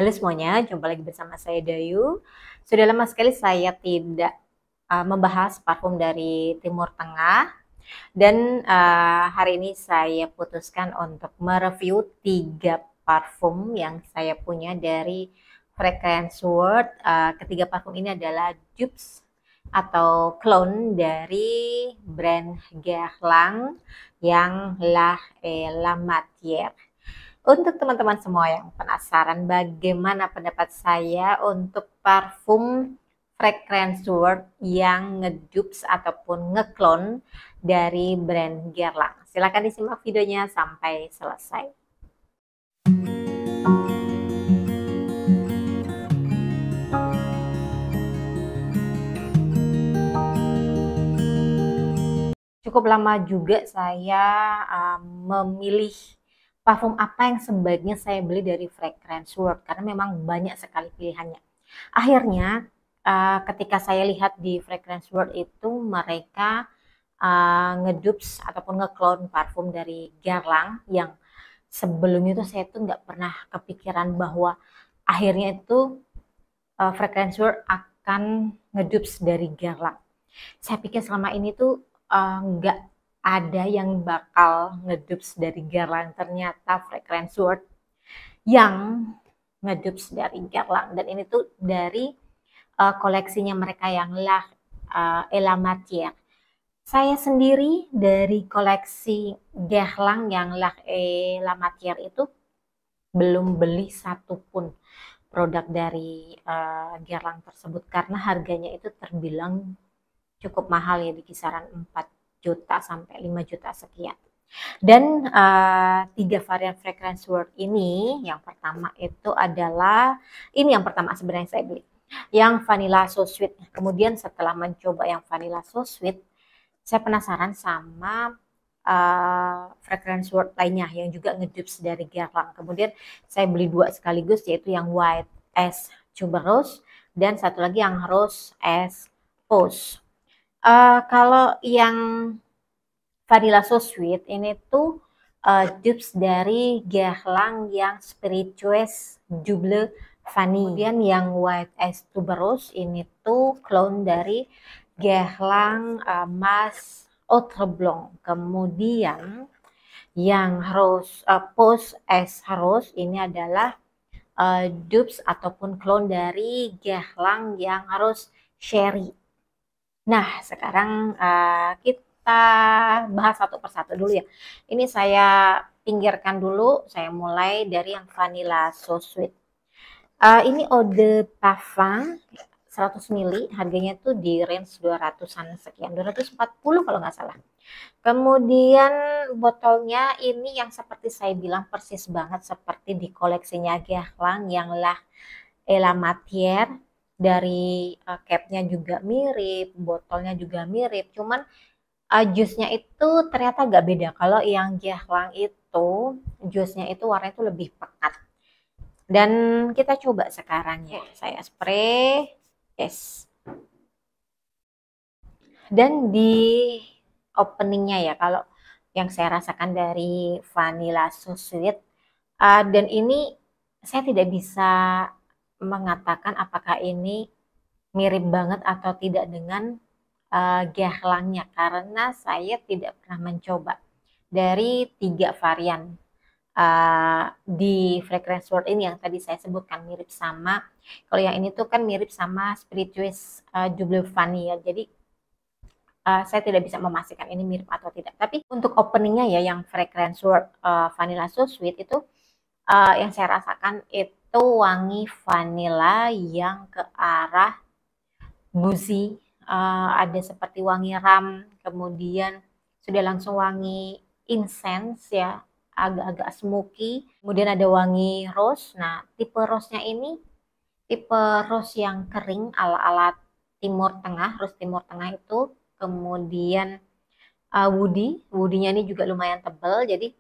Halo semuanya, jumpa lagi bersama saya Dayu. Sudah lama sekali saya tidak membahas parfum dari Timur Tengah dan hari ini saya putuskan untuk mereview 3 parfum yang saya punya dari Fragrance World. Ketiga parfum ini adalah dupes atau clone dari brand Guerlain yang La Matière. Untuk teman-teman semua yang penasaran bagaimana pendapat saya untuk parfum Fragrance World yang ngedupes ataupun ngeklon dari brand Guerlain. Silahkan disimak videonya sampai selesai. Cukup lama juga saya memilih parfum apa yang sebaiknya saya beli dari Fragrance World karena memang banyak sekali pilihannya. Akhirnya ketika saya lihat di Fragrance World itu mereka ngedupes ataupun ngeklon parfum dari Guerlain yang sebelumnya itu saya tuh nggak pernah kepikiran bahwa akhirnya itu Fragrance World akan ngedupes dari Guerlain. Saya pikir selama ini tuh nggak ada yang bakal ngedupes dari Guerlain, ternyata Fragrance World yang ngedupes dari Guerlain, dan ini tuh dari koleksinya mereka yang La Matière. Saya sendiri dari koleksi Guerlain yang La Matière itu belum beli satupun produk dari Guerlain tersebut karena harganya itu terbilang cukup mahal ya, di kisaran 4 juta sampai 5 juta sekian. Dan 3 varian Fragrance World ini, yang pertama itu adalah, ini yang pertama sebenarnya saya beli, yang Vanilla So Sweet. Kemudian setelah mencoba yang Vanilla So Sweet, saya penasaran sama Fragrance World lainnya yang juga ngedupes dari Guerlain. Kemudian saya beli 2 sekaligus, yaitu yang White as Tuberose dan satu lagi yang Rose as Pose. Kalau yang Vanilla So Sweet ini tuh dupes dari Guerlain yang Spiritueuse Double Vanille. Kemudian yang White as Tuberose ini tuh clone dari Guerlain Mas Outre Blanc. Kemudian yang Rose Pose as Rose ini adalah dupes ataupun clone dari Guerlain yang Rose Cherry. Nah, sekarang kita bahas satu persatu dulu ya. Ini saya pinggirkan dulu, saya mulai dari yang Vanilla So Sweet. Ini eau de parfum 100 ml, harganya tuh di range 200-an sekian, 240 kalau nggak salah. Kemudian botolnya ini yang seperti saya bilang persis banget seperti di koleksinya Guerlain yang La Matière. Dari capnya juga mirip, botolnya juga mirip, cuman jusnya itu ternyata agak beda. Kalau yang Guerlain itu jusnya itu warnanya itu lebih pekat. Dan kita coba sekarang ya, saya spray, yes. Dan di openingnya ya, kalau yang saya rasakan dari Vanilla So Sweet, dan ini saya tidak bisa mengatakan apakah ini mirip banget atau tidak dengan Guerlainnya karena saya tidak pernah mencoba dari 3 varian di Fragrance World ini yang tadi saya sebutkan mirip sama. Kalau yang ini tuh kan mirip sama Spiritueuse Double Vanille ya, jadi saya tidak bisa memastikan ini mirip atau tidak. Tapi untuk openingnya ya, yang Fragrance World Vanilla So Sweet itu yang saya rasakan itu wangi vanilla yang ke arah boozy, ada seperti wangi ram, kemudian sudah langsung wangi incense ya, agak-agak smoky, kemudian ada wangi rose. Nah, tipe rose-nya ini tipe rose yang kering ala-ala Timur Tengah, rose Timur Tengah itu. Kemudian woody-nya ini juga lumayan tebal. Jadi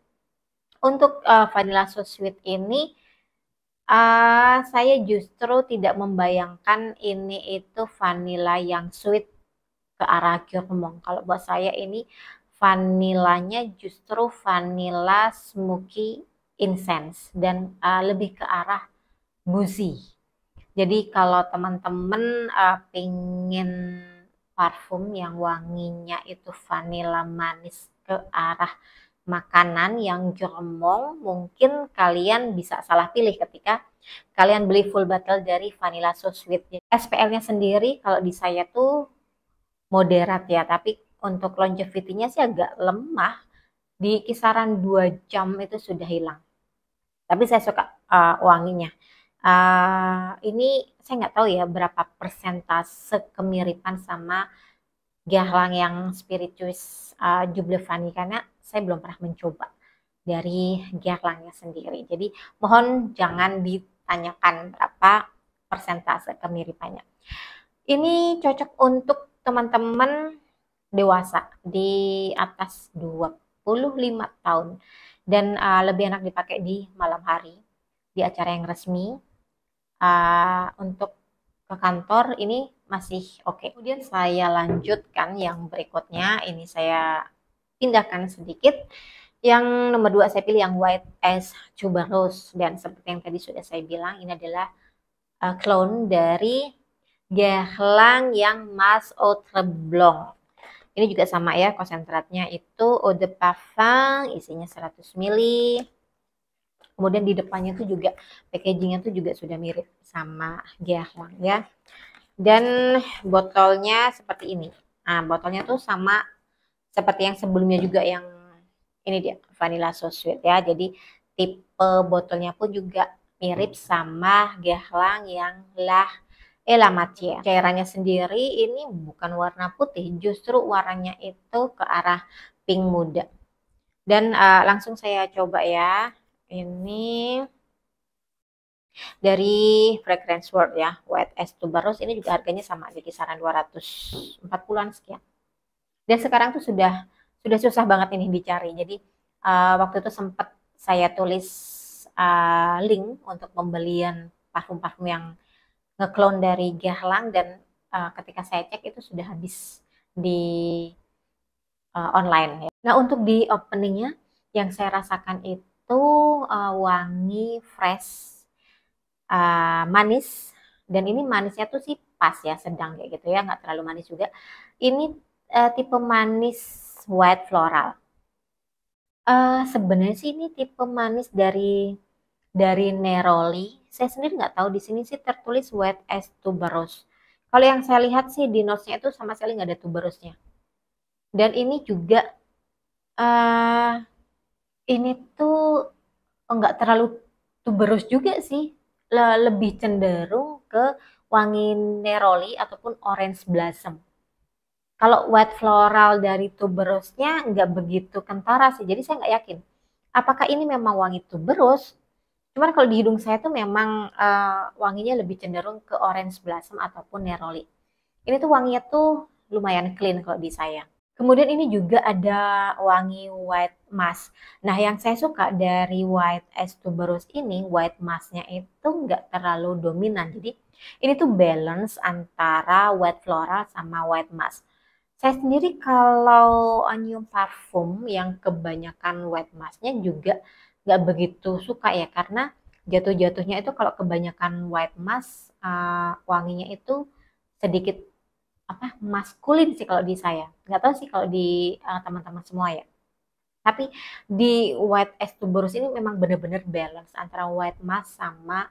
untuk Vanilla So Sweet ini saya justru tidak membayangkan ini itu vanilla yang sweet ke arah gourmand. Kalau buat saya ini vanilanya justru vanilla smoky incense dan lebih ke arah boozy. Jadi kalau teman-teman pengen parfum yang wanginya itu vanilla manis ke arah makanan yang jormong, mungkin kalian bisa salah pilih ketika kalian beli full bottle dari Vanilla So Sweet. SPL-nya sendiri kalau di saya tuh moderat ya, tapi untuk longevity-nya sih agak lemah. Di kisaran 2 jam itu sudah hilang. Tapi saya suka wanginya. Ini saya nggak tahu ya berapa persentase kemiripan sama Guerlain yang Spirituous Juble Vanille karena saya belum pernah mencoba dari Guerlainnya sendiri. Jadi mohon jangan ditanyakan berapa persentase kemiripannya. Ini cocok untuk teman-teman dewasa di atas 25 tahun dan lebih enak dipakai di malam hari di acara yang resmi. Untuk ke kantor ini masih oke. Kemudian saya lanjutkan yang berikutnya, ini saya pindahkan sedikit. Yang nomor 2 saya pilih yang White as Tuberose, dan seperti yang tadi sudah saya bilang ini adalah clone dari Guerlain yang Mas Outre Blanc. Ini juga sama ya, konsentratnya itu eau de parfum, isinya 100 ml. Kemudian di depannya tuh juga packagingnya tuh juga sudah mirip sama Guerlain ya. Dan botolnya seperti ini. Nah, botolnya tuh sama seperti yang sebelumnya juga, yang ini dia Vanilla So Sweet ya. Jadi tipe botolnya pun juga mirip sama Guerlain yang La Matière. Cairannya sendiri ini bukan warna putih, justru warnanya itu ke arah pink muda. Dan langsung saya coba ya. Ini dari Fragrance World ya, White as Tuberose. Ini juga harganya sama di kisaran 240-an sekian. Dan sekarang tuh sudah susah banget ini dicari. Jadi waktu itu sempat saya tulis link untuk pembelian parfum-parfum yang nge-clone dari Guerlain, dan ketika saya cek itu sudah habis di online ya. Nah, untuk di openingnya yang saya rasakan itu wangi fresh, manis, dan ini manisnya tuh sih pas ya, sedang kayak gitu ya, nggak terlalu manis juga. Ini tipe manis white floral. Sebenarnya sih ini tipe manis dari Neroli. Saya sendiri nggak tahu, di sini sih tertulis White as Tuberose. Kalau yang saya lihat sih di notes-nya itu sama sekali nggak ada tuberose-nya. Dan ini juga ini tuh nggak terlalu tuberose juga sih, lebih cenderung ke wangi neroli ataupun orange blossom. Kalau white floral dari tuberose-nya nggak begitu kentara sih, jadi saya nggak yakin apakah ini memang wangi tuberose. Cuman kalau di hidung saya tuh memang wanginya lebih cenderung ke orange blossom ataupun neroli. Ini tuh wanginya tuh lumayan clean kalau di saya. Kemudian ini juga ada wangi white mask. Nah, yang saya suka dari White as Tuberose ini, white masknya itu nggak terlalu dominan. Jadi ini tuh balance antara white floral sama white mask. Saya sendiri kalau nyium parfum yang kebanyakan white masknya juga nggak begitu suka ya, karena jatuh-jatuhnya itu kalau kebanyakan white mask wanginya itu sedikit maskulin sih kalau di saya. Nggak tahu sih kalau di teman-teman semua ya. Tapi di White as Tuberose ini memang benar-benar balance antara white mask sama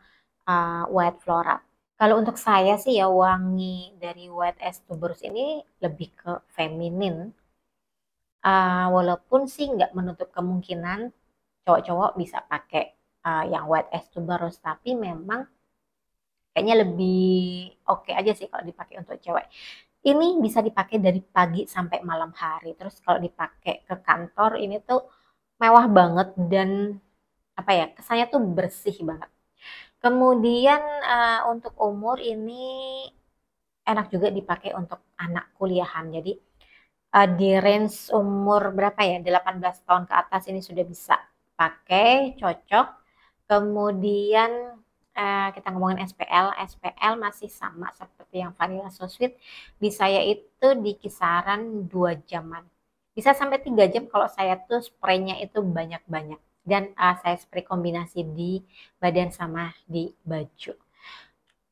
white floral. Kalau untuk saya sih ya, wangi dari White as Tuberose ini lebih ke feminin. Walaupun sih nggak menutup kemungkinan cowok-cowok bisa pakai yang White as Tuberose, tapi memang kayaknya lebih oke aja sih kalau dipakai untuk cewek. Ini bisa dipakai dari pagi sampai malam hari. Terus kalau dipakai ke kantor ini tuh mewah banget, dan apa ya, kesannya tuh bersih banget. Kemudian untuk umur ini enak juga dipakai untuk anak kuliahan. Jadi di range umur berapa ya, 18 tahun ke atas ini sudah bisa pakai, cocok. Kemudian kita ngomongin SPL masih sama seperti yang Vanilla So Sweet. Di saya itu di kisaran 2 jaman. Bisa sampai 3 jam kalau saya tuh spraynya itu banyak-banyak dan saya spray kombinasi di badan sama di baju.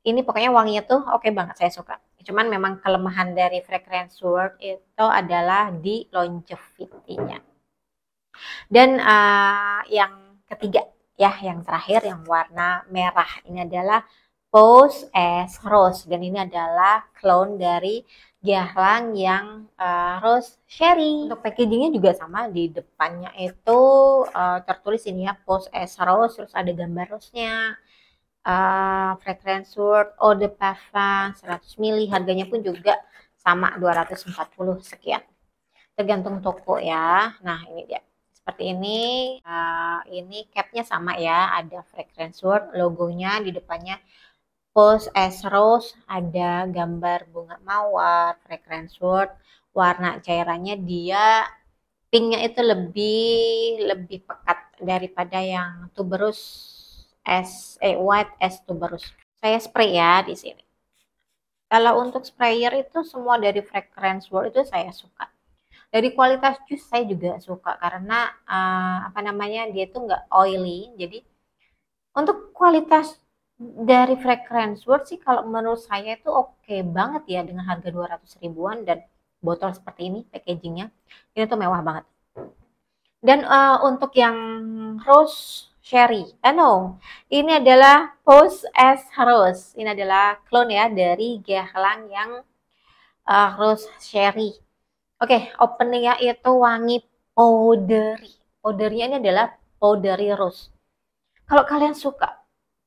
Ini pokoknya wanginya tuh oke banget, saya suka. Cuman memang kelemahan dari Fragrance World itu adalah di longevity-nya. Dan yang ketiga ya, yang terakhir yang warna merah ini adalah Pose as Rose, dan ini adalah clone dari Guerlain yang Rose Cherry. Untuk packagingnya juga sama, di depannya itu tertulis ini ya, Pose as Rose, terus ada gambar rose-nya. Fragrance World Eau de Parfum 100 ml, harganya pun juga sama 240 sekian, tergantung toko ya. Nah ini dia seperti ini. Ini capnya sama ya, ada Fragrance World logonya, di depannya Pose as Rose, ada gambar bunga mawar. Fragrance World warna cairannya dia pinknya itu lebih pekat daripada yang tuberous white as tuberous. Saya spray ya di sini. Kalau untuk sprayer itu semua dari Fragrance World itu saya suka. Dari kualitas jus saya juga suka karena apa namanya, dia itu nggak oily. Jadi untuk kualitas dari Fragrance World sih kalau menurut saya itu oke banget ya, dengan harga 200 ribuan dan botol seperti ini packagingnya. Ini tuh mewah banget. Dan untuk yang Rose Cherry, no, ini adalah Pose as Rose. Ini adalah clone ya dari Guerlain yang Rose Cherry. Oke, openingnya itu wangi powdery. Powdernya ini adalah powdery rose. Kalau kalian suka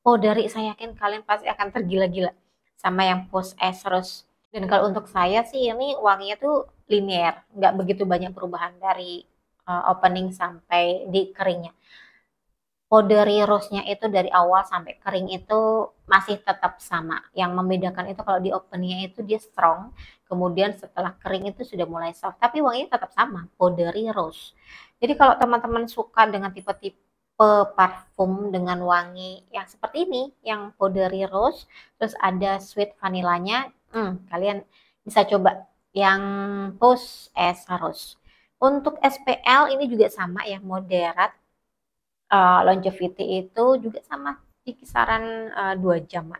powdery, saya yakin kalian pasti akan tergila-gila sama yang Pose as Rose. Dan kalau untuk saya sih ini wanginya tuh linear, nggak begitu banyak perubahan dari opening sampai di keringnya. Powdery rose-nya itu dari awal sampai kering itu masih tetap sama. Yang membedakan itu kalau di openingnya itu dia strong, kemudian setelah kering itu sudah mulai soft, tapi wanginya tetap sama, powdery rose. Jadi kalau teman-teman suka dengan tipe-tipe parfum dengan wangi yang seperti ini, yang powdery rose, terus ada sweet vanilanya, kalian bisa coba yang Pose as Rose. Untuk SPL ini juga sama ya, moderate. Longevity itu juga sama di kisaran 2 jam.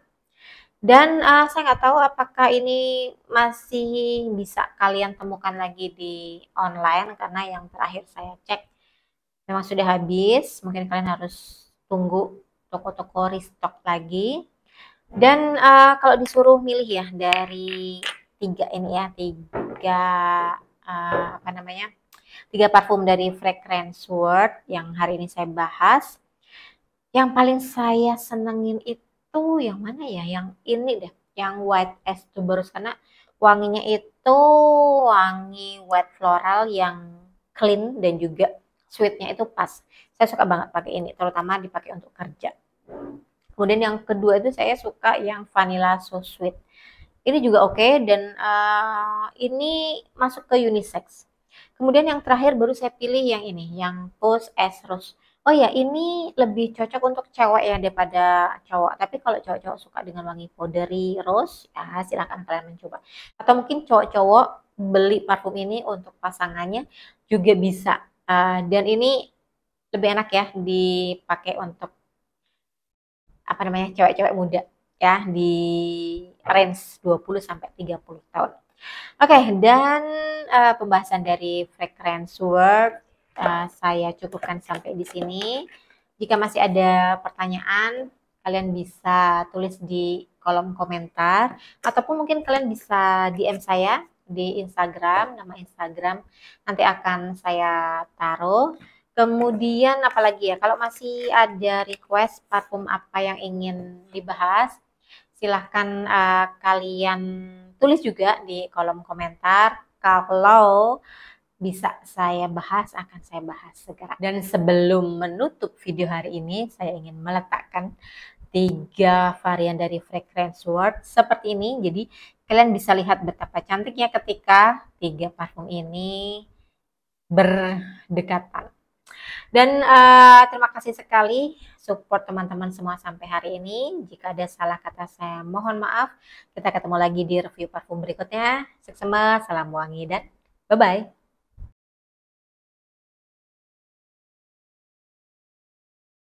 Dan saya nggak tahu apakah ini masih bisa kalian temukan lagi di online, karena yang terakhir saya cek memang sudah habis. Mungkin kalian harus tunggu toko-toko restock lagi. Dan kalau disuruh milih ya dari tiga ini ya, tiga parfum dari Fragrance World yang hari ini saya bahas, yang paling saya senengin itu yang mana ya? Yang ini deh, yang White as Tuberose, karena wanginya itu wangi white floral yang clean dan juga sweetnya itu pas. Saya suka banget pakai ini, terutama dipakai untuk kerja. Kemudian yang kedua itu saya suka yang Vanilla So Sweet. Ini juga oke, dan ini masuk ke unisex. Kemudian yang terakhir baru saya pilih yang ini, yang Pose as Rose. Oh ya, ini lebih cocok untuk cewek ya daripada cowok. Tapi kalau cowok-cowok suka dengan wangi powdery rose, ya silahkan kalian mencoba. Atau mungkin cowok-cowok beli parfum ini untuk pasangannya juga bisa. Dan ini lebih enak ya dipakai untuk apa namanya, cewek-cewek muda ya, di range 20 sampai 30 tahun. Oke, dan pembahasan dari Fragrance World saya cukupkan sampai di sini. Jika masih ada pertanyaan, kalian bisa tulis di kolom komentar, ataupun mungkin kalian bisa DM saya di Instagram, nama Instagram nanti akan saya taruh. Kemudian apalagi ya, kalau masih ada request parfum apa yang ingin dibahas, silahkan kalian tulis juga di kolom komentar. Kalau bisa saya bahas, akan saya bahas segera. Dan sebelum menutup video hari ini, saya ingin meletakkan 3 varian dari Fragrance World seperti ini. Jadi kalian bisa lihat betapa cantiknya ketika 3 parfum ini berdekatan. Dan terima kasih sekali support teman-teman semua sampai hari ini. Jika ada salah kata saya mohon maaf. Kita ketemu lagi di review parfum berikutnya. Sukses, salam wangi, dan bye-bye.